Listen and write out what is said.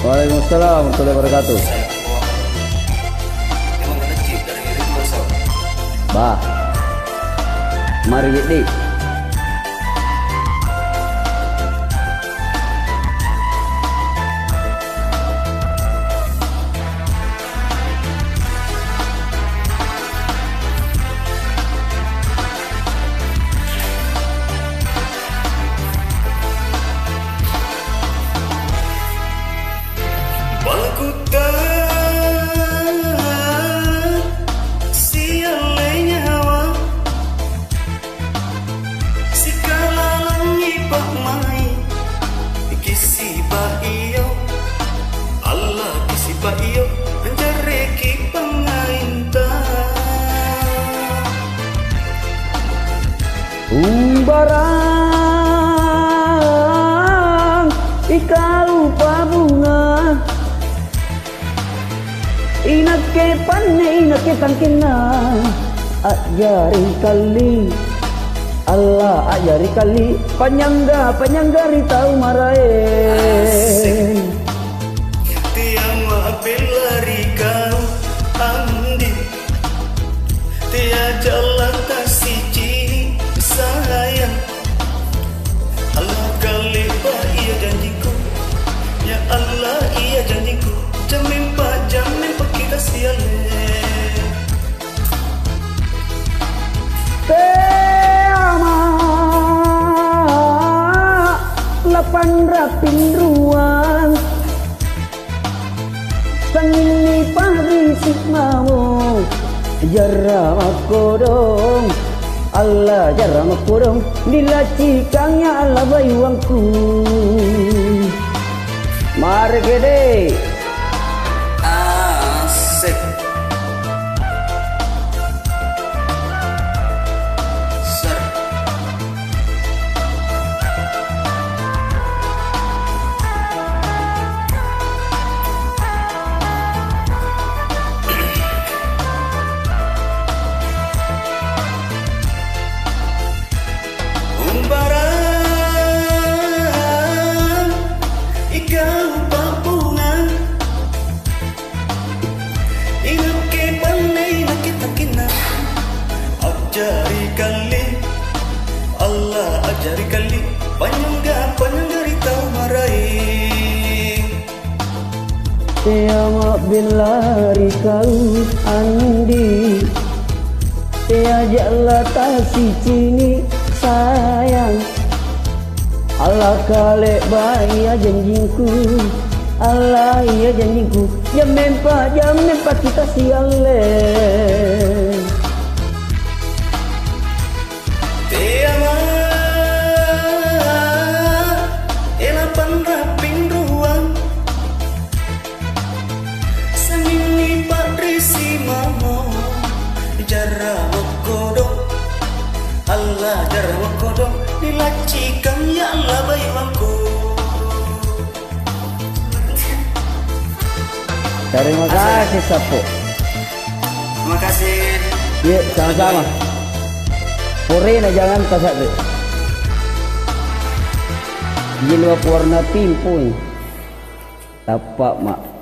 Waalaikumsalam warahmatullahi wabarakatuh. Bah, mari jadi. Iyo menjareki pengainta Umbarang ikaw pabunga inake panne inake tangkina ajari kali Allah ajari kali panyangga ritau marae Belari kau andi Tia jalan kasih cini sayang Allah kali iya janjiku Ya Allah iya janjiku Jamin pak kita siale Tema lapan rapin ruang Sangini pabisik mau jarang kodong Allah jarang kodong dilacikangnya Allah bayuangku mari gede asik Ajari kali Allah ajari kali panjangga ritau marai Tiama bilari kau andi Tia jala tasi cini sayang Allah kale bahaya janjingku Allah iya janjingku jam empat kita siale Allah jarang kodong dilacikam ya Allah bayuangku. Terima kasih Sapo. Terima kasih. Iya sama-sama. Purina jangan pasak deh. Jilwa warna pink pun. Tapak mak.